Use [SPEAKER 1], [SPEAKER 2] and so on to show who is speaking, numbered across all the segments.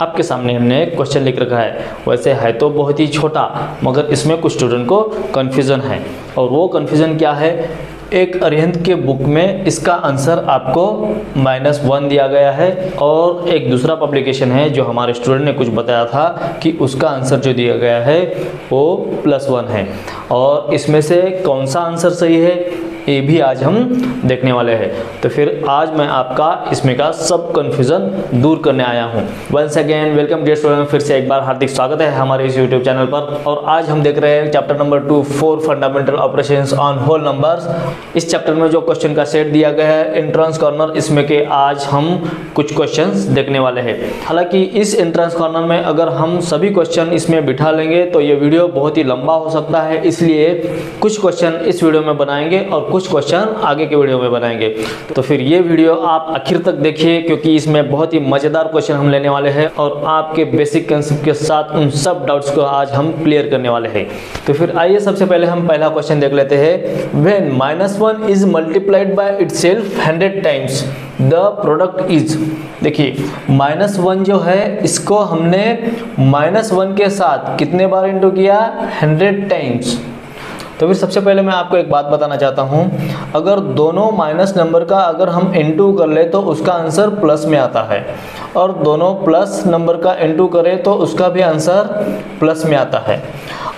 [SPEAKER 1] आपके सामने हमने एक क्वेश्चन लिख रखा है। वैसे है तो बहुत ही छोटा, मगर इसमें कुछ स्टूडेंट को कन्फ्यूज़न है। और वो कन्फ्यूज़न क्या है, एक अरिहंत के बुक में इसका आंसर आपको -1 दिया गया है, और एक दूसरा पब्लिकेशन है जो हमारे स्टूडेंट ने कुछ बताया था कि उसका आंसर जो दिया गया है वो +1 है। और इसमें से कौन सा आंसर सही है ये भी आज हम देखने वाले हैं। तो फिर आज मैं आपका इसमें का सब कन्फ्यूज़न दूर करने आया हूँ। Once again welcome dear student, फिर से एक बार हार्दिक स्वागत है हमारे इस यूट्यूब चैनल पर। और आज हम देख रहे हैं chapter number 2 4 fundamental operations on whole numbers. इस चैप्टर में जो क्वेश्चन का सेट दिया गया है एंट्रेंस कॉर्नर, इसमें के आज हम कुछ क्वेश्चंस देखने वाले हैं। हालांकि इस एंट्रेंस कॉर्नर में अगर हम सभी क्वेश्चन इसमें बिठा लेंगे तो ये वीडियो बहुत ही लंबा हो सकता है, इसलिए कुछ क्वेश्चन इस वीडियो में बनाएंगे और कुछ क्वेश्चन आगे के वीडियो में बनाएंगे। तो फिर ये वीडियो आप आखिर तक देखिए, क्योंकि इसमें बहुत ही मजेदार क्वेश्चन हम लेने वाले हैं और आपके बेसिक कंसेप्ट के साथ उन सब डाउट्स को आज हम क्लियर करने वाले हैं। तो फिर आइए सबसे पहले हम पहला क्वेश्चन देख लेते हैं। When -1 is multiplied by itself 100 times the product is. देखिए -1 जो है इसको हमने -1 के साथ कितने बार इंटू किया, 100 टाइम्स। तो फिर सबसे पहले मैं आपको एक बात बताना चाहता हूँ, अगर दोनों माइनस नंबर का अगर हम इनटू कर ले तो उसका आंसर प्लस में आता है, और दोनों प्लस नंबर का इनटू करें तो उसका भी आंसर प्लस में आता है।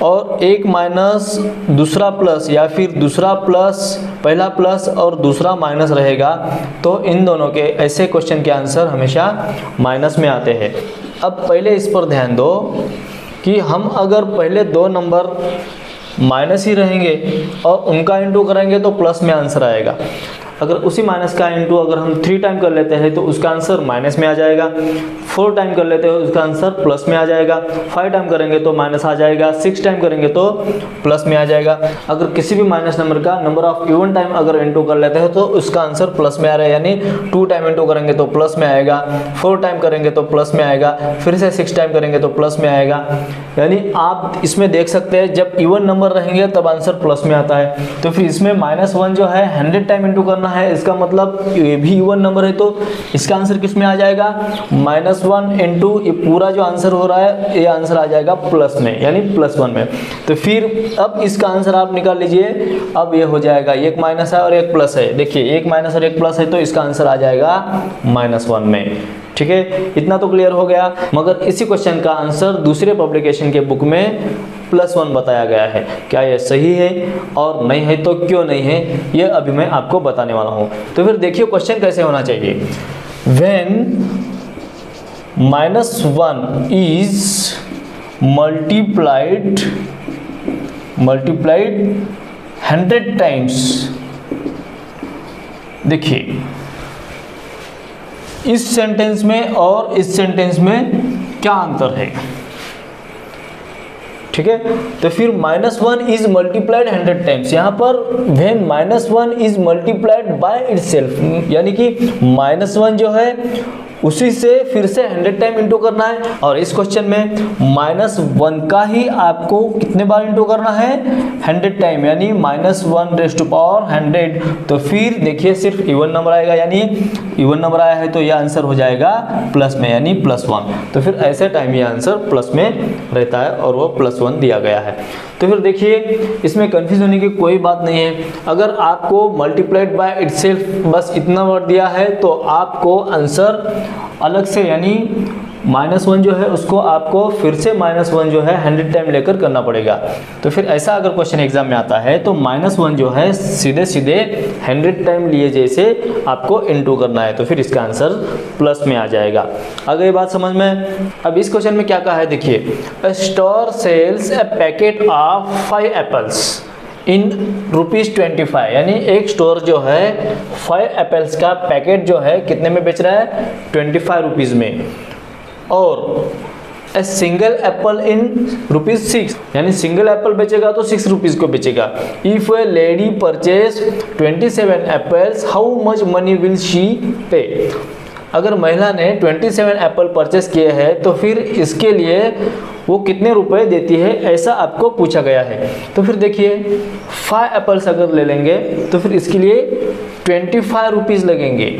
[SPEAKER 1] और एक माइनस दूसरा प्लस या फिर दूसरा प्लस पहला प्लस और दूसरा माइनस रहेगा, तो इन दोनों के ऐसे क्वेश्चन के आंसर हमेशा माइनस में आते हैं। अब पहले इस पर ध्यान दो कि हम अगर पहले दो नंबर माइनस ही रहेंगे और उनका इंटू करेंगे तो प्लस में आंसर आएगा। अगर उसी माइनस का इंटू अगर हम 3 टाइम कर लेते हैं तो उसका आंसर माइनस में आ जाएगा, 4 टाइम कर लेते हैं उसका आंसर प्लस में आ जाएगा, 5 टाइम करेंगे तो माइनस आ जाएगा, 6 टाइम करेंगे तो प्लस में आ जाएगा। अगर किसी भी माइनस नंबर का नंबर ऑफ इवन टाइम अगर इंटू कर लेते हैं तो उसका आंसर प्लस में आ रहा है, यानी 2 टाइम इंटू करेंगे तो प्लस में आएगा, 4 टाइम करेंगे तो प्लस में आएगा, फिर से 6 टाइम करेंगे तो प्लस में आएगा। यानी आप इसमें देख सकते हैं जब इवन नंबर रहेंगे तब आंसर प्लस में आता है। तो फिर इसमें -1 जो है 100 टाइम इंटू करना है, इसका मतलब ये भी इवन नंबर है तो इसका आंसर किस में आ जाएगा, -1 इंटू ये पूरा जो आंसर हो रहा है ये आंसर आ जाएगा प्लस में, यानी +1 में। तो फिर अब इसका आंसर आप निकाल लीजिए। अब ये हो जाएगा, एक माइनस है और एक प्लस है, देखिए एक माइनस और एक प्लस है तो इसका आंसर आ जाएगा -1 में। ठीक है, इतना तो क्लियर हो गया। मगर इसी क्वेश्चन का आंसर दूसरे पब्लिकेशन के बुक में +1 बताया गया है। क्या ये सही है और नहीं है तो क्यों नहीं है, ये अभी मैं आपको बताने वाला हूँ। तो फिर देखिए क्वेश्चन कैसे होना चाहिए। When -1 is multiplied 100 times. देखिए इस सेंटेंस में और इस सेंटेंस में क्या अंतर है, ठीक है। तो फिर -1 इज मल्टीप्लाइड 100 टाइम्स, यहाँ पर when -1 is multiplied by itself, यानी कि -1 जो है उसी से फिर से 100 टाइम इंटू करना है। और इस क्वेश्चन में -1 का ही आपको कितने बार इंटू करना है, 100 टाइम, यानी -1⁻100। तो फिर देखिए सिर्फ इवन नंबर आएगा, यानी इवन नंबर आया है तो यह आंसर हो जाएगा प्लस में, यानी +1। तो फिर ऐसे टाइम ये आंसर प्लस में रहता है और वो +1 दिया गया है। तो फिर देखिए इसमें कंफ्यूज होने की कोई बात नहीं है। अगर आपको मल्टीप्लाइड बाय इटसेल्फ बस इतना वर्ड दिया है तो आपको आंसर अलग से, यानी -1 जो है उसको आपको फिर से -1 जो है 100 टाइम लेकर करना पड़ेगा। तो फिर ऐसा अगर क्वेश्चन एग्जाम में आता है तो -1 जो है सीधे सीधे 100 टाइम लिए जैसे आपको इंटू करना है, तो फिर इसका आंसर प्लस में आ जाएगा। अगर ये बात समझ में। अब इस क्वेश्चन में क्या कहा है, देखिए a store sells a packet of 5 apples in ₹25, यानी एक स्टोर जो है 5 एप्पल्स का पैकेट जो है कितने में बेच रहा है, 25 रुपीज़ में। और ए सिंगल एप्पल इन ₹6, यानी सिंगल एप्पल बेचेगा तो 6 रुपीज़ को बेचेगा। If A lady purchase 27 apples how much money will she पे। अगर महिला ने 27 एप्पल परचेस किए हैं तो फिर इसके लिए वो कितने रुपए देती है, ऐसा आपको पूछा गया है। तो फिर देखिए 5 एप्पल्स अगर ले लेंगे तो फिर इसके लिए 25 रुपीज़ लगेंगे।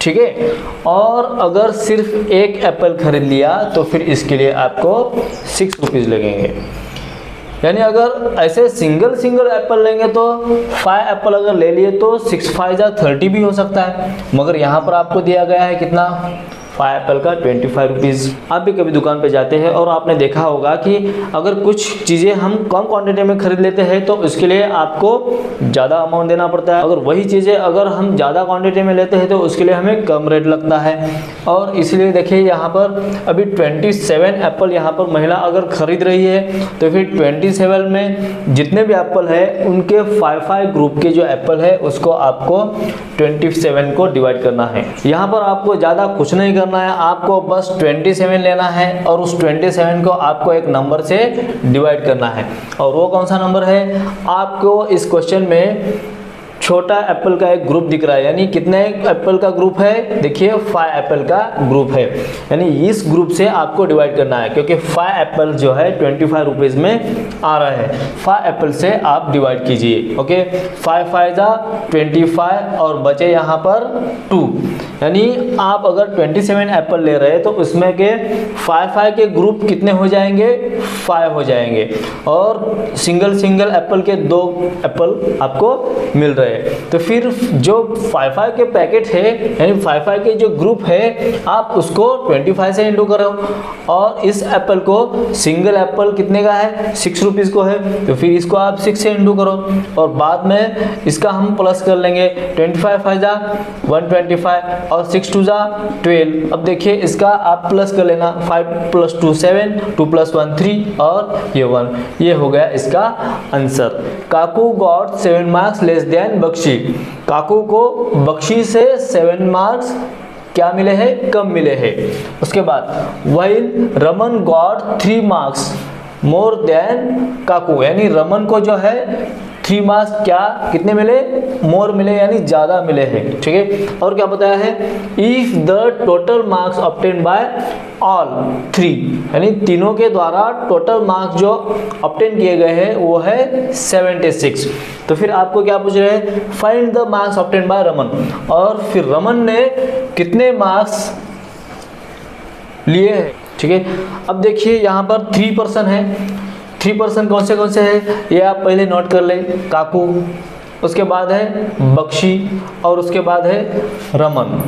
[SPEAKER 1] ठीक है। और अगर सिर्फ एक एप्पल खरीद लिया तो फिर इसके लिए आपको 6 रुपीज़ लगेंगे। यानी अगर ऐसे सिंगल एप्पल लेंगे तो 5 एप्पल अगर ले लिए तो 6 5 जा 30 भी हो सकता है, मगर यहाँ पर आपको दिया गया है कितना, 5 एप्पल का 25 रुपीज़। आप भी कभी दुकान पे जाते हैं और आपने देखा होगा कि अगर कुछ चीज़ें हम कम क्वांटिटी में खरीद लेते हैं तो उसके लिए आपको ज़्यादा अमाउंट देना पड़ता है, अगर वही चीज़ें अगर हम ज़्यादा क्वांटिटी में लेते हैं तो उसके लिए हमें कम रेट लगता है। और इसलिए देखिए यहाँ पर अभी 27 एप्पल यहाँ पर महिला अगर खरीद रही है तो फिर 27 में जितने भी एप्पल है उनके 5 ग्रुप के जो एप्पल है उसको आपको 27 को डिवाइड करना है। यहाँ पर आपको ज़्यादा कुछ नहीं करना है, आपको बस 27 लेना है और उस 27 को आपको एक नंबर से डिवाइड करना है। और वो कौन सा नंबर है, आपको इस क्वेश्चन में छोटा एप्पल का एक ग्रुप दिख रहा है, यानी कितने एप्पल का ग्रुप है, देखिए 5 एप्पल का ग्रुप है, यानी इस ग्रुप से आपको डिवाइड करना है क्योंकि 5 एप्पल जो है 25 रुपीज़ में आ रहा है। 5 एप्पल से आप डिवाइड कीजिए, ओके। 5 5 जा 25 और बचे यहाँ पर 2, यानी आप अगर 27 एप्पल ले रहे हैं तो उसमें के 5 के ग्रुप कितने हो जाएंगे, 5 हो जाएंगे, और सिंगल एप्पल के 2 एप्पल आपको मिल रहे हैं। तो फिर जो 5 के पैकेट है यानी 5 के जो ग्रुप है आप उसको 25 से इंटू करो, और इस एप्पल को सिंगल एप्पल कितने का है, 6 रुपीज़ को है, तो फिर इसको आप 6 से इंटू करो और बाद में इसका हम प्लस कर लेंगे। 25 5 जा 125 और 6 2 जा 12। अब देखिए इसका आप प्लस कर लेना, 5 + 2 7, 2 + 1 3 और ये 1, ये हो गया इसका answer. Kaku got 7 marks less than Bakshi. Kaku को बख्शी से 7 मार्क्स क्या मिले हैं, कम मिले हैं। उसके बाद while Raman got 3 marks more than Kaku, यानी रमन को जो है 3 मार्क्स क्या कितने मिले, मोर मिले, यानी ज़्यादा मिले हैं, ठीक है। और क्या बताया है, if the total marks obtain bye all 3, यानी तीनों के द्वारा टोटल मार्क्स जो ऑब्टेन किए गए हैं वो है 76। तो फिर आपको क्या पूछ रहे हैं, find the marks obtain bye Raman, और फिर रमन ने कितने मार्क्स लिए हैं, ठीक है। अब देखिए यहाँ पर 3% है, 3% कौन से हैं ये आप पहले नोट कर लें, काकू, उसके बाद है बख्शी और उसके बाद है रमन।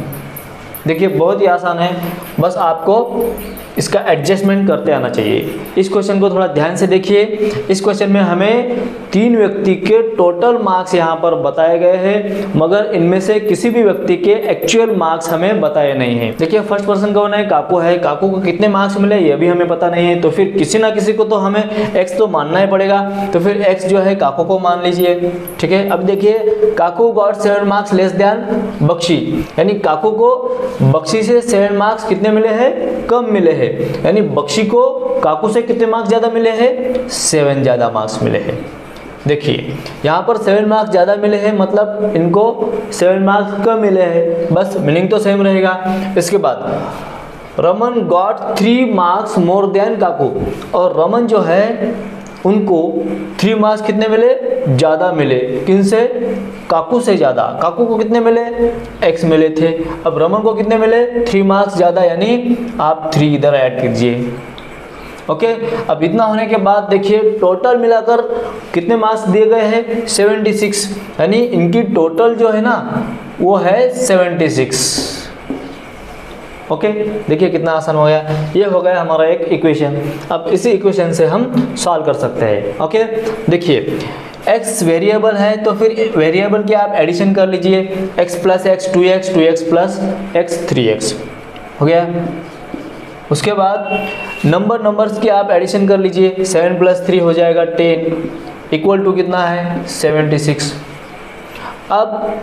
[SPEAKER 1] देखिए बहुत ही आसान है, बस आपको इसका एडजस्टमेंट करते आना चाहिए। इस क्वेश्चन को थोड़ा ध्यान से देखिए। इस क्वेश्चन में हमें 3 व्यक्ति के टोटल मार्क्स यहाँ पर बताए गए हैं, मगर इनमें से किसी भी व्यक्ति के एक्चुअल मार्क्स हमें बताए नहीं हैं। देखिए फर्स्ट पर्सन कौन है, काकू है, काकू को कितने मार्क्स मिले ये भी हमें पता नहीं है, तो फिर किसी ना किसी को तो हमें एक्स तो मानना ही पड़ेगा, तो फिर एक्स जो है काकू को मान लीजिए, ठीक है। अब देखिए Kaku got 7 marks less than Bakshi, यानी काकू को बख्शी से 7 मार्क्स कितने मिले हैं, कम मिले हैं, यानी बख्शी को काकू से कितने मार्क्स ज्यादा मिले हैं, 7 ज्यादा मार्क्स मिले हैं। देखिए यहाँ पर 7 मार्क्स ज्यादा मिले हैं, मतलब इनको 7 मार्क्स कम मिले हैं, बस मीनिंग तो सेम रहेगा। इसके बाद Raman got 3 marks more than Kaku, और रमन जो है उनको 3 मार्क्स कितने मिले, ज़्यादा मिले, किनसे, काकू से ज़्यादा। काकू को कितने मिले, x मिले थे, अब रमन को कितने मिले, 3 मार्क्स ज़्यादा, यानी आप 3 इधर ऐड कीजिए, ओके। अब इतना होने के बाद देखिए टोटल मिलाकर कितने मार्क्स दिए गए हैं, 76, यानी इनकी टोटल जो है ना वो है 76, ओके। देखिए कितना आसान हो गया, ये हो गया हमारा एक इक्वेशन। अब इसी इक्वेशन से हम सॉल्व कर सकते हैं, ओके। देखिए x वेरिएबल है तो फिर वेरिएबल की आप एडिशन कर लीजिए, x + x 2x 2x + x 3x हो गया। उसके बाद नंबर्स की आप एडिशन कर लीजिए, 7 + 3 हो जाएगा 10 इक्वल टू कितना है, 76। अब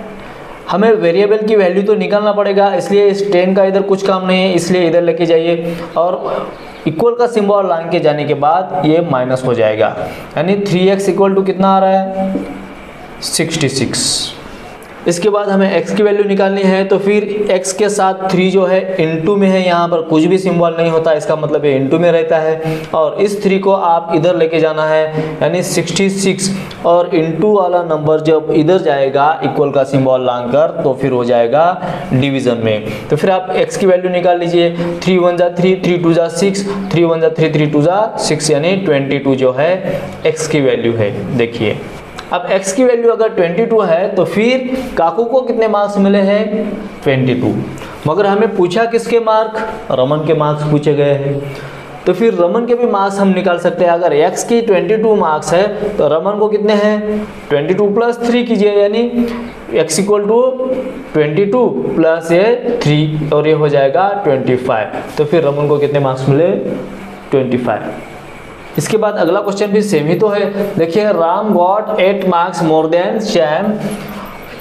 [SPEAKER 1] हमें वेरिएबल की वैल्यू तो निकालना पड़ेगा, इसलिए इस 10 का इधर कुछ काम नहीं है, इसलिए इधर लेके जाइए, और इक्वल का सिंबल लाइन के जाने के बाद ये माइनस हो जाएगा, यानी 3x इक्वल टू कितना आ रहा है, 66। इसके बाद हमें x की वैल्यू निकालनी है, तो फिर x के साथ 3 जो है इनटू में है, यहाँ पर कुछ भी सिंबल नहीं होता, इसका मतलब ये इनटू में रहता है। और इस 3 को आप इधर लेके जाना है, यानी 66, और इनटू वाला नंबर जब इधर जाएगा इक्वल का सिंबल लाकर, तो फिर हो जाएगा डिवीजन में। तो फिर आप x की वैल्यू निकाल लीजिए, 3 1 जा 3, 3 2 जा 6, 3 1 जा 3, 3 2 जा 6, यानी 22 जो है x की वैल्यू है। देखिए अब x की वैल्यू अगर 22 है तो फिर काकू को कितने मार्क्स मिले हैं? 22। मगर हमें पूछा किसके मार्क? रमन के मार्क्स पूछे गए हैं। तो फिर रमन के भी मार्क्स हम निकाल सकते हैं। अगर x की 22 मार्क्स है तो रमन को कितने हैं? 22 प्लस 3 कीजिए, यानी x इक्वल टू 22 प्लस ये 3, और ये हो जाएगा 25। तो फिर रमन को कितने मार्क्स मिले? 25। इसके बाद अगला क्वेश्चन भी सेम ही तो है। देखिए, Ram got 8 marks more than Shyam,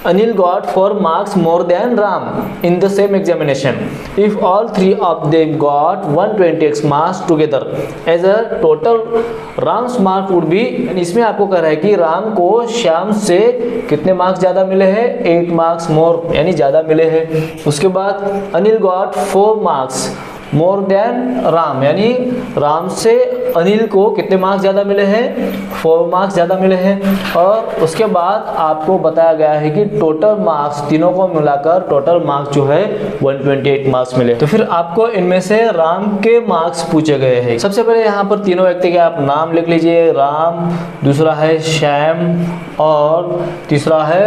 [SPEAKER 1] Anil got 4 marks more than Ram in the same examination. If all 3 of them got 120x marks together as a total Ram's mark would be. इसमें आपको कह रहा है कि राम को श्याम से कितने मार्क्स ज़्यादा मिले हैं? 8 मार्क्स मोर, यानी ज़्यादा मिले हैं। उसके बाद Anil got 4 marks more than Ram, यानी राम से अनिल को कितने मार्क्स ज़्यादा मिले हैं? 4 मार्क्स ज़्यादा मिले हैं। और उसके बाद आपको बताया गया है कि टोटल मार्क्स तीनों को मिलाकर टोटल मार्क्स जो है 128 मार्क्स मिले। तो फिर आपको इनमें से राम के मार्क्स पूछे गए हैं। सबसे पहले यहाँ पर तीनों व्यक्ति के आप नाम लिख लीजिए, राम, दूसरा है श्याम और तीसरा है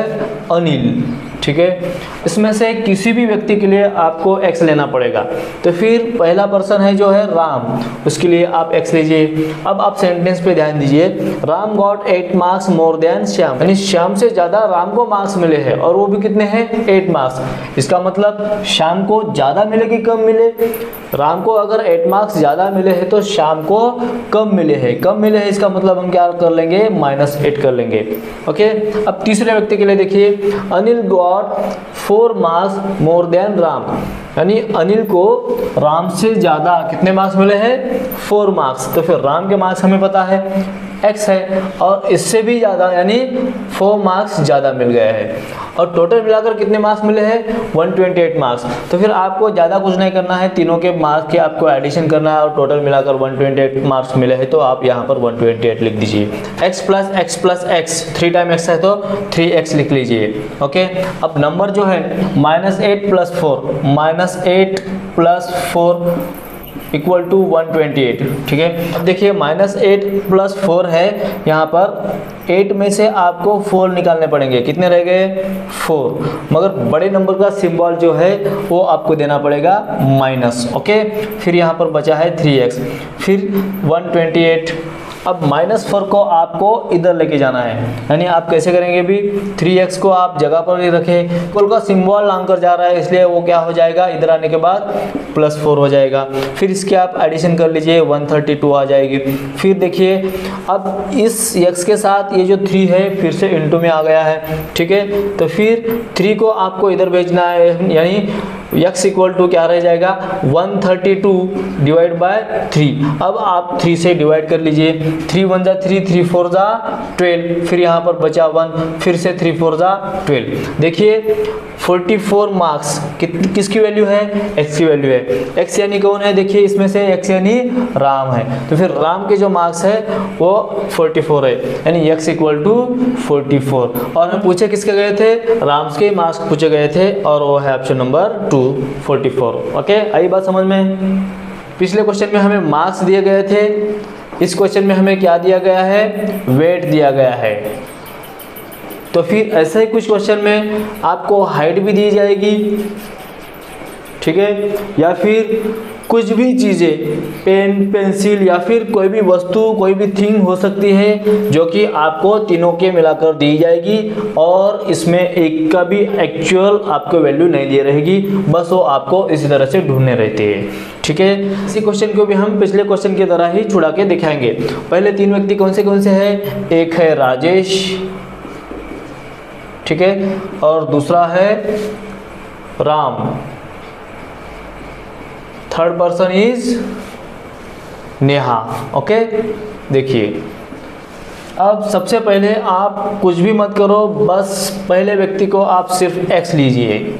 [SPEAKER 1] अनिल। ठीक है, इसमें से किसी भी व्यक्ति के लिए आपको x लेना पड़ेगा। तो फिर पहला पर्सन है जो है राम, उसके लिए आप x लीजिए। अब आप सेंटेंस पे ध्यान दीजिए, Ram got 8 marks more than Shyam, यानी श्याम से ज़्यादा राम को मार्क्स मिले हैं, और वो भी कितने हैं? 8 मार्क्स। इसका मतलब श्याम को ज़्यादा मिले कि कम मिले? राम को अगर 8 मार्क्स ज़्यादा मिले हैं तो श्याम को कम मिले हैं। कम मिले हैं इसका मतलब हम क्या कर लेंगे? -8 कर लेंगे। ओके, अब तीसरे व्यक्ति के लिए देखिए, Anil got 4 marks more than Ram, यानी अनिल को राम से ज़्यादा कितने मार्क्स मिले हैं? 4 मार्क्स। तो फिर राम के मार्क्स हमें पता है x है, और इससे भी ज़्यादा यानी 4 मार्क्स ज़्यादा मिल गए हैं, और टोटल मिलाकर कितने मार्क्स मिले हैं? 128 मार्क्स। तो फिर आपको ज़्यादा कुछ नहीं करना है, तीनों के मार्क्स के आपको एडिशन करना है, और टोटल मिलाकर 128 मार्क्स मिले हैं, तो आप यहाँ पर 128 लिख दीजिए। x plus x plus x, 3 time x है तो 3x लिख लीजिए। ओके, अब नंबर जो है -8 प्लस 4, -8 प्लस 4 इक्वल टू 128। ठीक है, अब देखिए -8 प्लस 4 है, यहाँ पर 8 में से आपको 4 निकालने पड़ेंगे। कितने रह गए? 4। मगर बड़े नंबर का सिंबल जो है वो आपको देना पड़ेगा माइनस। ओके, फिर यहाँ पर बचा है 3x, फिर 128। अब -4 को आपको इधर लेके जाना है, यानी आप कैसे करेंगे भी? 3x को आप जगह पर ही रखें, इक्वल का सिंबल लांकर जा रहा है, इसलिए वो क्या हो जाएगा? इधर आने के बाद +4 हो जाएगा। फिर इसके आप एडिशन कर लीजिए, 132 आ जाएगी। फिर देखिए, अब इस x के साथ ये जो 3 है फिर से इनटू में आ गया है। ठीक है, तो फिर 3 को आपको इधर भेजना है, यानी x इक्वल टू क्या रह जाएगा? 132 डिवाइड बाय 3। अब आप 3 से डिवाइड कर लीजिए, 3 1 जा 3, 3 4 जा 12, फिर यहाँ पर बचा 1, फिर से 3 4 जा 12। देखिए 44 मार्क्स किसकी वैल्यू है? x की वैल्यू है। x यानी कौन है? देखिए इसमें से x यानी राम है, तो फिर राम के जो मार्क्स है वो 44 है, यानी x इक्वल टू 44। और हम पूछे किसके गए थे? राम्स के मार्क्स पूछे गए थे, और वो है ऑप्शन नंबर 2, 44। ओके, आई बात समझ में? पिछले क्वेश्चन में हमें मार्क्स दिए गए थे, इस क्वेश्चन में हमें क्या दिया गया है? वेट दिया गया है। तो फिर ऐसे ही कुछ क्वेश्चन में आपको हाइट भी दी जाएगी, ठीक है, या फिर कुछ भी चीज़ें, पेन, पेंसिल या फिर कोई भी वस्तु, कोई भी थिंग हो सकती है जो कि आपको तीनों के मिलाकर दी जाएगी, और इसमें एक का भी एक्चुअल आपको वैल्यू नहीं दी रहेगी, बस वो आपको इसी तरह से ढूंढने रहते हैं। ठीक है, इसी क्वेश्चन को भी हम पिछले क्वेश्चन की तरह ही छुड़ा के दिखाएंगे। पहले 3 व्यक्ति कौन से हैं? एक है राजेश, ठीक है, और दूसरा है Ram, third person is Neha. Okay, देखिए अब सबसे पहले आप कुछ भी मत करो, बस पहले व्यक्ति को आप सिर्फ x लीजिए,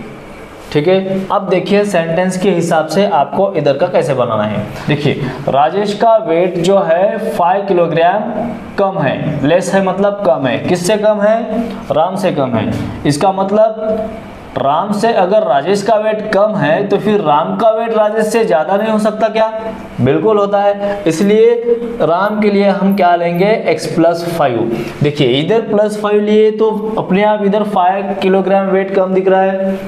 [SPEAKER 1] ठीक है। अब देखिए सेंटेंस के हिसाब से आपको इधर का कैसे बनाना है। देखिए राजेश का वेट जो है 5 किलोग्राम कम है, लेस है मतलब कम है, किससे कम है, राम से कम है। इसका मतलब राम से अगर राजेश का वेट कम है तो फिर राम का वेट राजेश से ज़्यादा नहीं हो सकता क्या, बिल्कुल होता है। इसलिए राम के लिए हम क्या लेंगे, x + 5। देखिए इधर +5 लिए तो अपने आप इधर 5 किलोग्राम वेट कम दिख रहा है,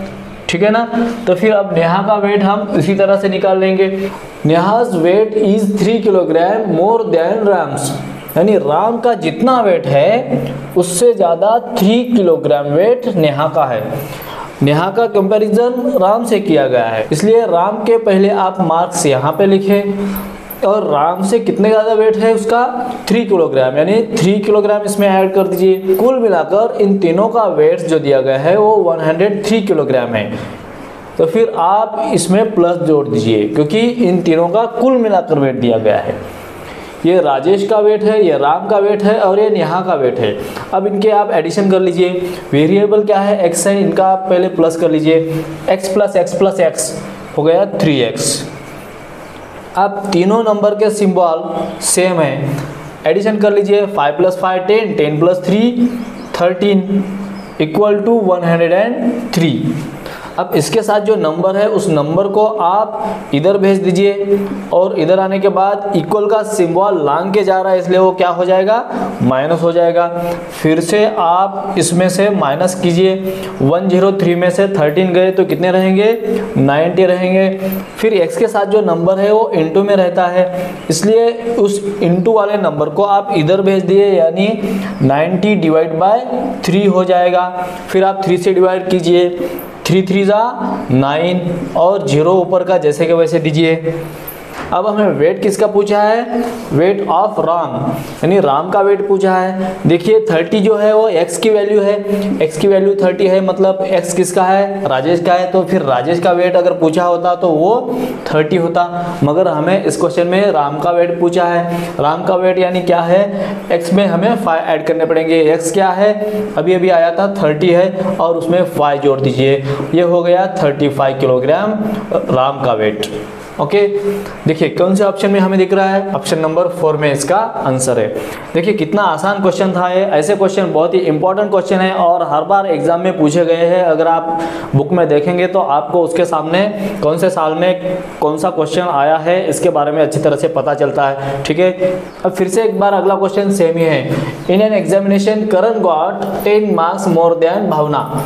[SPEAKER 1] ठीक है ना। तो फिर अब नेहा का वेट हम इसी तरह से निकाल लेंगे। Neha's weight is 3 kilogram more than Ram's, यानी राम का जितना वेट है उससे ज़्यादा 3 किलोग्राम वेट नेहा का है। नेहा का कंपैरिजन राम से किया गया है, इसलिए राम के पहले आप मार्क्स यहाँ पे लिखें और राम से कितने ज़्यादा वेट है उसका 3 किलोग्राम, यानी 3 किलोग्राम इसमें ऐड कर दीजिए। कुल मिलाकर इन तीनों का वेट जो दिया गया है वो 103 किलोग्राम है। तो फिर आप इसमें प्लस जोड़ दीजिए क्योंकि इन तीनों का कुल मिलाकर वेट दिया गया है। ये राजेश का वेट है, ये राम का वेट है और ये नेहा का वेट है। अब इनके आप एडिशन कर लीजिए। वेरिएबल क्या है, x है, इनका आप पहले प्लस कर लीजिए। x + x + x हो गया 3x। अब तीनों नंबर के सिंबल सेम है, एडिशन कर लीजिए। 5 + 5 10, 10 + 3 13 = 103। अब इसके साथ जो नंबर है उस नंबर को आप इधर भेज दीजिए और इधर आने के बाद इक्वल का सिंबल लांग के जा रहा है इसलिए वो क्या हो जाएगा, माइनस हो जाएगा। फिर से आप इसमें से माइनस कीजिए। 103 में से 13 गए तो कितने रहेंगे, 90 रहेंगे। फिर x के साथ जो नंबर है वो इंटू में रहता है, इसलिए उस इंटू वाले नंबर को आप इधर भेज दिए, यानी 90 / 3 हो जाएगा। फिर आप 3 से डिवाइड कीजिए, 3 3 = 9 और 0 ऊपर का जैसे के वैसे दीजिए। अब हमें वेट किसका पूछा है, वेट ऑफ राम, यानी राम का वेट पूछा है। देखिए 30 जो है वो x की वैल्यू है, x की वैल्यू 30 है, मतलब x किसका है, राजेश का है। तो फिर राजेश का वेट अगर पूछा होता तो वो 30 होता, मगर हमें इस क्वेश्चन में राम का वेट पूछा है। राम का वेट यानी क्या है, x में हमें 5 ऐड करने पड़ेंगे। x क्या है, अभी अभी आया था 30 है और उसमें 5 जोड़ दीजिए, ये हो गया 35 किलोग्राम राम का वेट। ओके देखिए कौन से ऑप्शन में हमें दिख रहा है, ऑप्शन नंबर 4 में इसका आंसर है। देखिए कितना आसान क्वेश्चन था ये। ऐसे क्वेश्चन बहुत ही इंपॉर्टेंट क्वेश्चन है और हर बार एग्जाम में पूछे गए हैं। अगर आप बुक में देखेंगे तो आपको उसके सामने कौन से साल में कौन सा क्वेश्चन आया है इसके बारे में अच्छी तरह से पता चलता है, ठीक है। अब फिर से एक बार अगला क्वेश्चन सेम ही है। In an examination Karan got 10 marks more than Bhavna,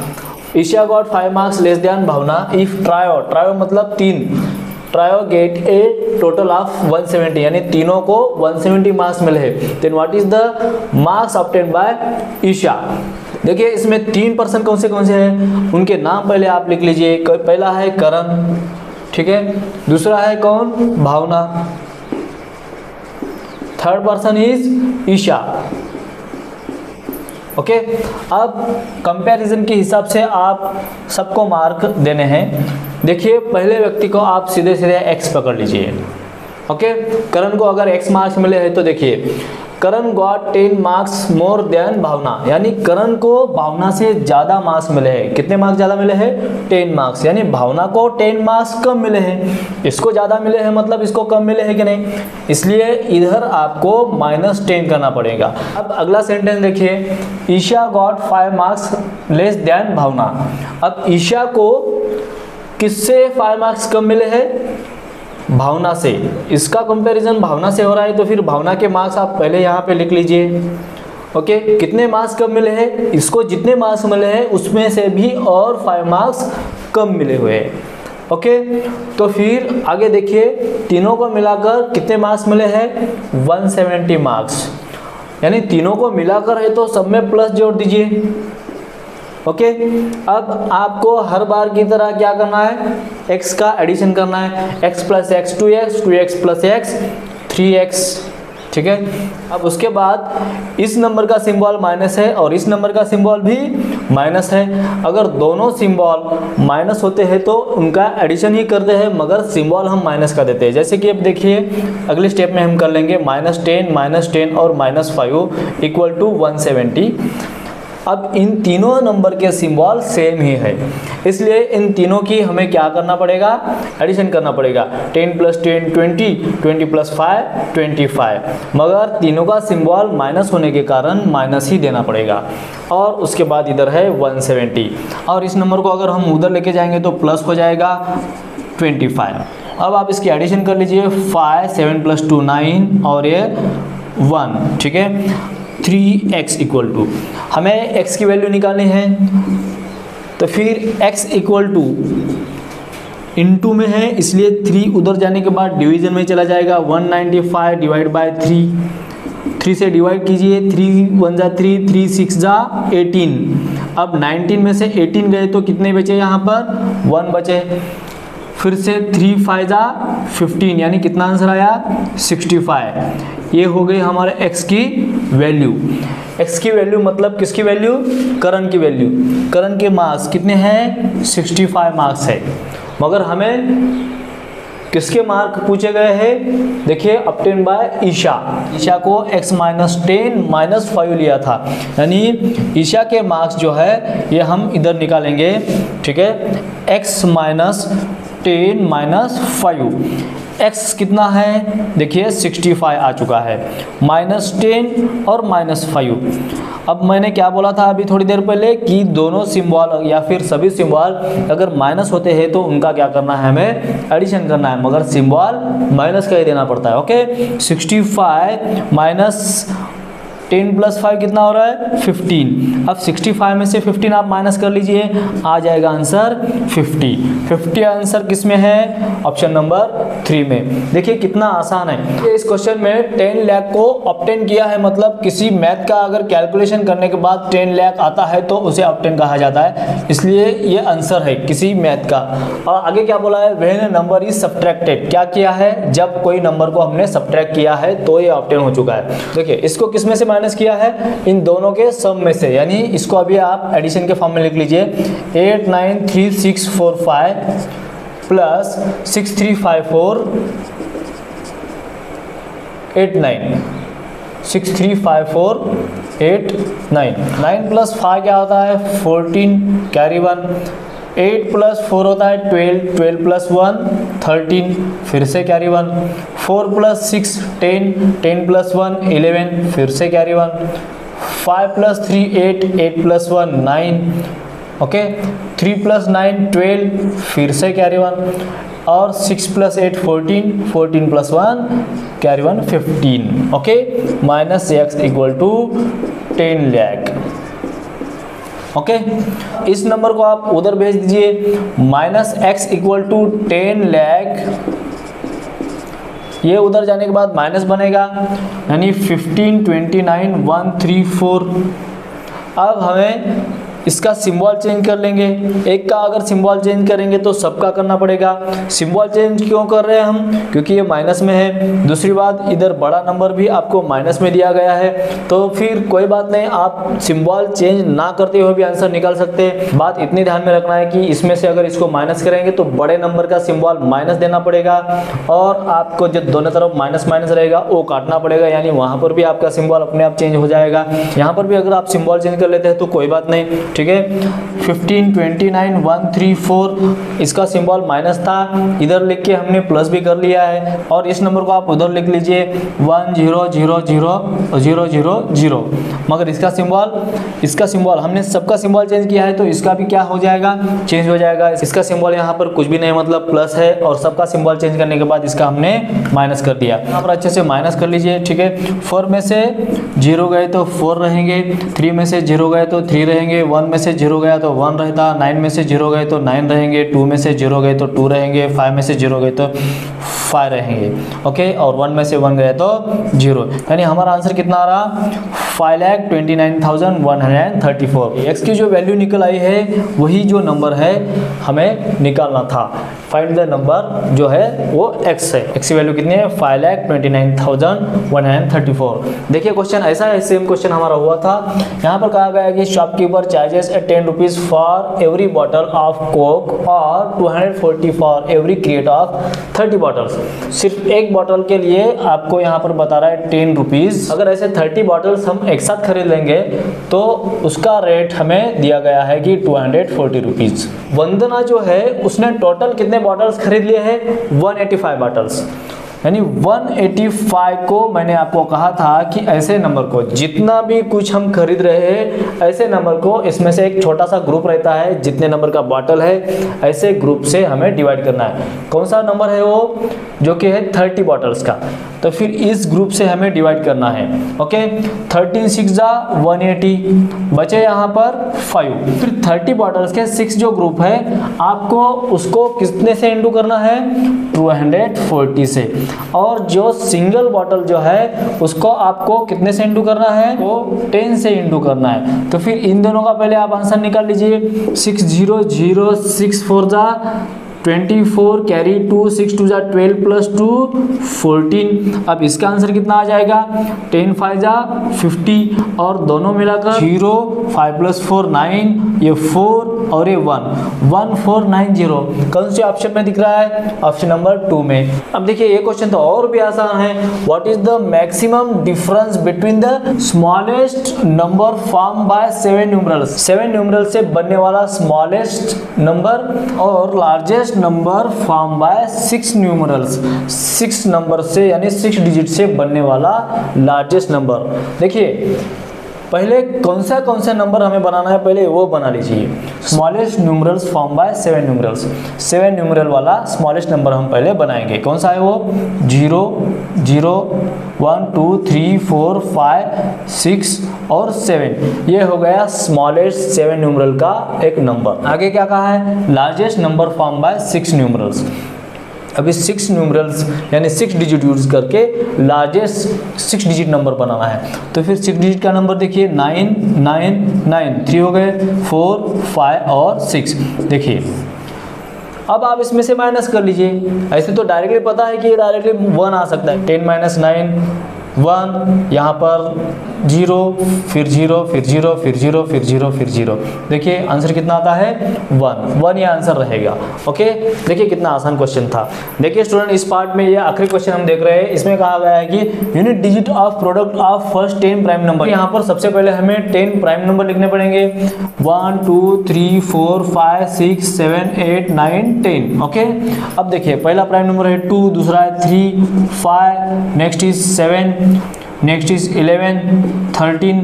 [SPEAKER 1] Isha got 5 marks less than Bhavna. If trio मतलब 3, trio get a total of 170, यानी तीनों को 170 मार्क्स मिले हैं, then what is the marks obtained by Isha. देखिए इसमें 3 पर्सन कौन से हैं, उनके नाम पहले आप लिख लीजिए। पहला है करण, ठीक है, दूसरा है कौन, Bhavna, third person is Isha. Okay अब कंपैरिजन के हिसाब से आप सबको मार्क देने हैं। देखिए पहले व्यक्ति को आप सीधे x पकड़ लीजिए। ओके करण को अगर x मार्क्स मिले हैं तो देखिए करण गॉट 10 मार्क्स मोर देन भावना, यानी करण को भावना से ज़्यादा मार्क्स मिले हैं। कितने मार्क्स ज़्यादा मिले हैं, 10 मार्क्स, यानी भावना को 10 मार्क्स कम मिले हैं। इसको ज़्यादा मिले हैं मतलब इसको कम मिले हैं कि नहीं, इसलिए इधर आपको -10 करना पड़ेगा। अब अगला सेंटेंस देखिए, Isha got 5 marks less than Bhavna. अब ईशा को किससे 5 मार्क्स कम मिले हैं, भावना से। इसका कंपैरिजन भावना से हो रहा है तो फिर भावना के मार्क्स आप पहले यहाँ पे लिख लीजिए। ओके कितने मार्क्स कम मिले हैं, इसको जितने मार्क्स मिले हैं उसमें से भी और 5 मार्क्स कम मिले हुए हैं। ओके तो फिर आगे देखिए तीनों को मिलाकर कितने मार्क्स मिले हैं, 170 मार्क्स, यानी तीनों को मिलाकर है तो सब में प्लस जोड़ दीजिए। ओके अब आपको हर बार की तरह क्या करना है, x का एडिशन करना है। x + x 2x, 2x + x 3x, ठीक है। अब उसके बाद इस नंबर का सिंबल माइनस है और इस नंबर का सिंबल भी माइनस है। अगर दोनों सिंबल माइनस होते हैं तो उनका एडिशन ही करते हैं, मगर सिंबल हम माइनस कर देते हैं। जैसे कि अब देखिए अगले स्टेप में हम कर लेंगे -10 और -5 इक्वल टू 170। अब इन तीनों नंबर के सिंबल सेम ही है, इसलिए इन तीनों की हमें क्या करना पड़ेगा, एडिशन करना पड़ेगा। 10 + 10 20, 20 + 5 25, मगर तीनों का सिंबल माइनस होने के कारण माइनस ही देना पड़ेगा। और उसके बाद इधर है 170, और इस नंबर को अगर हम उधर लेके जाएंगे तो प्लस हो जाएगा 25। अब आप इसकी एडिशन कर लीजिए, 5 7 + 2 9 और ये 1, ठीक है। 3x इक्वल टू, हमें x की वैल्यू निकालनी है, तो फिर x इक्वल टू इनटू में है, इसलिए 3 उधर जाने के बाद डिवीजन में चला जाएगा। 195 डिवाइड बाय 3 से डिवाइड कीजिए, 3 1 जा 3, 3 6 जा 18। अब 19 में से 18 गए तो कितने बचे, यहाँ पर 1 बचे। फिर से 3 5 जा 15, यानी कितना आंसर आया 65। ये हो गई हमारे x की वैल्यू। x की वैल्यू मतलब किसकी वैल्यू, करण की वैल्यू। करण के मार्क्स कितने हैं, 65 मार्क्स है, मगर हमें किसके मार्क पूछे गए हैं, देखिए ऑब्टेन बाय ईशा। ईशा को x -10 -5 लिया था, यानी ईशा के मार्क्स जो है ये हम इधर निकालेंगे, ठीक है। x -10 -5, x कितना है, देखिए 65 आ चुका है, -10 और -5। अब मैंने क्या बोला था अभी थोड़ी देर पहले कि दोनों सिंबल या फिर सभी सिंबल अगर माइनस होते हैं तो उनका क्या करना है, हमें एडिशन करना है, मगर सिंबल माइनस का ही देना पड़ता है। ओके, 65 -10 + 5 कितना हो रहा है, 15। अब 65 में से 15 आप माइनस कर लीजिए, आ जाएगा आंसर 50। 50 आंसर किस में है, ऑप्शन नंबर 3 में। देखिए कितना आसान है। इस क्वेश्चन में 10 लाख को ऑब्टेन किया है, मतलब किसी मैथ का अगर कैलकुलेशन करने के बाद 10 लाख आता है तो उसे ऑब्टेन कहा जाता है, इसलिए ये आंसर है किसी मैथ का। और आगे क्या बोला है, व्हेन नंबर इज सब्ट्रैक्टेड, क्या किया है, जब कोई नंबर को हमने सब्ट्रैक्ट किया है तो ये ऑब्टेन हो चुका है। देखिए इसको किस में से माइनस किया है, इन दोनों के सम में से, यानी इसको अभी आप एडिशन के फॉर्म में लिख लीजिए। 8 9 3 6 4 5 प्लस 6 3 5 4 8 9 6 3 5 4 8 9 9 + 5 क्या होता है, 14 कैरी 1। 8 + 4 होता है 12, 12 + 1 13, फिर से कैरी 1। 4 + 6 10, 10 + 1 11, फिर से कैरी 1। 5 + 3 8, 8 + 1 9, ओके। 3 + 9 12, फिर से कैरी 1। और 6 + 8 14, 14 + 1 carry 1 15, okay. -x = 10 lakh, okay. इस नंबर को आप उधर भेज दीजिए, -x = 10 लाख, ये उधर जाने के बाद माइनस बनेगा, यानी 15 29 134। अब हमें इसका सिंबल चेंज कर लेंगे। एक का अगर सिंबल चेंज करेंगे तो सबका करना पड़ेगा। सिंबल चेंज क्यों कर रहे हैं हम, क्योंकि ये माइनस में है। दूसरी बात, इधर बड़ा नंबर भी आपको माइनस में दिया गया है, तो फिर कोई बात नहीं, आप सिंबल चेंज ना करते हुए भी आंसर निकाल सकते हैं। बात इतनी ध्यान में रखना है कि इसमें से अगर इसको माइनस करेंगे तो बड़े नंबर का सिंबल माइनस देना पड़ेगा, और आपको जो दोनों तरफ माइनस माइनस रहेगा वो काटना पड़ेगा, यानी वहाँ पर भी आपका सिंबल अपने आप चेंज हो जाएगा। यहाँ पर भी अगर आप सिंबल चेंज कर लेते हैं तो कोई बात नहीं, ठीक है। 15 29 134 इसका सिंबल माइनस था, इधर लिख के हमने प्लस भी कर लिया है, और इस नंबर को आप उधर लिख लीजिए 1 0 0 0 0 0 0। मगर इसका सिंबल हमने सबका सिंबल चेंज किया है, तो इसका भी क्या हो जाएगा, चेंज हो जाएगा। इसका सिंबल यहाँ पर कुछ भी नहीं, मतलब प्लस है, और सबका सिंबल चेंज करने के बाद इसका हमने माइनस कर दिया। यहाँ पर अच्छे से माइनस कर लीजिए, ठीक है। 4 में से 0 गए तो 4 रहेंगे, 3 में से 0 गए तो 3 रहेंगे, 1 में से 0 गया तो 1 रहता, 9 में से 0 गए तो 9 रहेंगे, 2 में से 0 गए तो 2 रहेंगे, 5 में से 0 गए तो 5 रहेंगे, ओके। और 1 में से 1 गए तो 0, यानी हमारा आंसर कितना आ रहा, 5,29,134। एक्स की जो वैल्यू निकल आई है वही जो नंबर है हमें निकालना था। फाइंड द नंबर जो है वो x है। x की वैल्यू कितनी है, 5,29,134। देखिए क्वेश्चन ऐसा है, सेम क्वेश्चन हमारा हुआ था। यहाँ पर कहा गया कि shopkeeper charges charges a 10 rupees for every bottle of Coke और 240 for every crate of 30 bottles। सिर्फ एक बॉटल के लिए आपको यहाँ पर बता रहा है 10 रुपीज़। अगर ऐसे 30 बॉटल्स हम एक साथ खरीद लेंगे तो उसका रेट हमें दिया गया है कि 240 रुपीज़। वंदना जो है उसने टोटल कितने बॉटल्स खरीद लिए हैं? 185 बॉटल्स, यानी 185 को मैंने आपको कहा था कि ऐसे नंबर को, जितना भी कुछ हम खरीद रहे हैं ऐसे नंबर को, इसमें से एक छोटा सा ग्रुप रहता है, जितने नंबर का बॉटल है ऐसे ग्रुप से हमें डिवाइड करना है। कौन सा नंबर है वो? जो कि है 30 बॉटल्स का। तो फिर इस ग्रुप से हमें डिवाइड करना है। ओके, 13 6 जा 180, बचे यहाँ पर 5। फिर 30 बॉटल्स के 6 जो ग्रुप है आपको उसको कितने से इंटू करना है? 240 से। और जो सिंगल बॉटल जो है उसको आपको कितने से इंटू करना है? वो 10 से इंटू करना है। तो फिर इन दोनों का पहले आप आंसर निकाल लीजिए। 6 0 0 6 4 जा 24, कैरी 2, 6 2 जा 12 प्लस 2 14। अब इसका आंसर कितना आ जाएगा? 10 5 जा 50 और दोनों मिलाकर 0 5 प्लस 4 9, ये 4 और ये 1 1490। कौन से ऑप्शन में दिख रहा है? ऑप्शन नंबर 2 में। अब देखिए ये क्वेश्चन तो और भी आसान है। What is the maximum difference between the smallest number form by 7 numerals? 7 numerals से बनने वाला स्मॉलेस्ट नंबर और largest number form by 6 numerals. 6 number से यानी 6 डिजिट से बनने वाला लार्जेस्ट नंबर। देखिए पहले कौन सा नंबर हमें बनाना है, पहले वो बना लीजिए। Smallest numerals form by 7 numerals. 7 numeral वाला स्मॉलेस्ट नंबर हम पहले बनाएंगे। कौन सा है वो? 0 0 1 2 3 4 5 6 और 7। ये हो गया स्मॉलेस्ट 7 न्यूमरल का एक नंबर। आगे क्या कहा है? Largest number form by 6 numerals. अभी 6 न्यूमरल्स यानी 6 डिजिट यूज करके लार्जेस्ट 6 डिजिट नंबर बनाना है। तो फिर 6 डिजिट का नंबर देखिए 9 9 9, 3 हो गए, 4 5 और 6। देखिए अब आप इसमें से माइनस कर लीजिए। ऐसे तो डायरेक्टली पता है कि डायरेक्टली 1 आ सकता है। 10 - 9 1, यहाँ पर 0 फिर 0 फिर 0 फिर 0 फिर 0 फिर 0। देखिए आंसर कितना आता है? 1 ये आंसर रहेगा। ओके, देखिए कितना आसान क्वेश्चन था। देखिए स्टूडेंट इस पार्ट में ये आखिरी क्वेश्चन हम देख रहे हैं। इसमें कहा गया है कि unit digit of product of first 10 prime number. यहाँ पर सबसे पहले हमें 10 प्राइम नंबर लिखने पड़ेंगे। 1 2 3 4 5 6 7 8 9 10। ओके, अब देखिए पहला प्राइम नंबर है 2, दूसरा है 3 5, next is 7, next is 11 13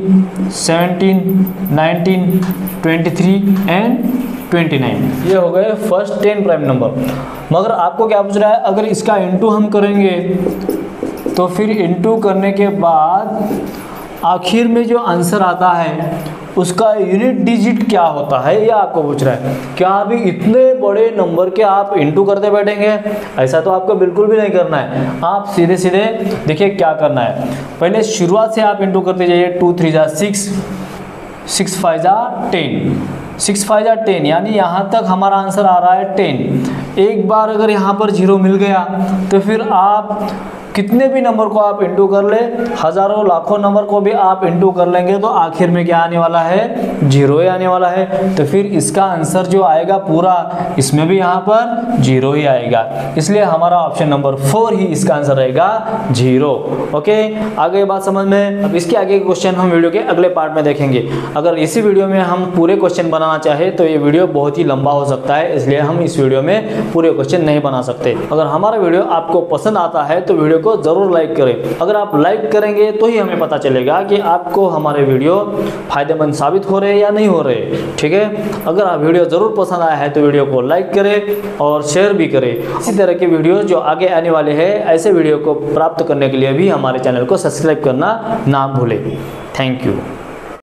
[SPEAKER 1] 17 19 23 and 29। ये हो गए फर्स्ट 10 प्राइम नंबर। मगर आपको क्या पूछ रहा है? अगर इसका इंटू हम करेंगे तो फिर इंटू करने के बाद आखिर में जो आंसर आता है उसका यूनिट डिजिट क्या होता है, ये आपको पूछ रहा है। क्या अभी इतने बड़े नंबर के आप इंटू करते बैठेंगे? ऐसा तो आपको बिल्कुल भी नहीं करना है। आप सीधे सीधे देखिए क्या करना है। पहले शुरुआत से आप इंटू करते जाइए। 2 3 जा 6, 6 5 जा 10, 6 5 जा 10, यानी यहाँ तक हमारा आंसर आ रहा है 10। एक बार अगर यहाँ पर 0 मिल गया तो फिर आप कितने भी नंबर को आप इंटू कर ले, हजारों लाखों नंबर को भी आप इंटू कर लेंगे तो आखिर में क्या आने वाला है? 0 ही आने वाला है। तो फिर इसका आंसर जो आएगा पूरा, इसमें भी यहाँ पर 0 ही आएगा। इसलिए हमारा ऑप्शन नंबर 4 ही इसका आंसर रहेगा, 0। ओके, आगे बात समझ में। अब इसके आगे के क्वेश्चन हम वीडियो के अगले पार्ट में देखेंगे। अगर इसी वीडियो में हम पूरे क्वेश्चन बनाना चाहे तो ये वीडियो बहुत ही लंबा हो सकता है, इसलिए हम इस वीडियो में पूरे क्वेश्चन नहीं बना सकते। अगर हमारा वीडियो आपको पसंद आता है तो वीडियो को जरूर लाइक करें। अगर आप लाइक करेंगे तो ही हमें पता चलेगा कि आपको हमारे वीडियो फायदेमंद साबित हो रहे हैं या नहीं हो रहे। ठीक है, अगर आप वीडियो जरूर पसंद आया है तो वीडियो को लाइक करें और शेयर भी करें। इसी तरह के वीडियो जो आगे आने वाले हैं, ऐसे वीडियो को प्राप्त करने के लिए भी हमारे चैनल को सब्सक्राइब करना ना भूलें। Thank you.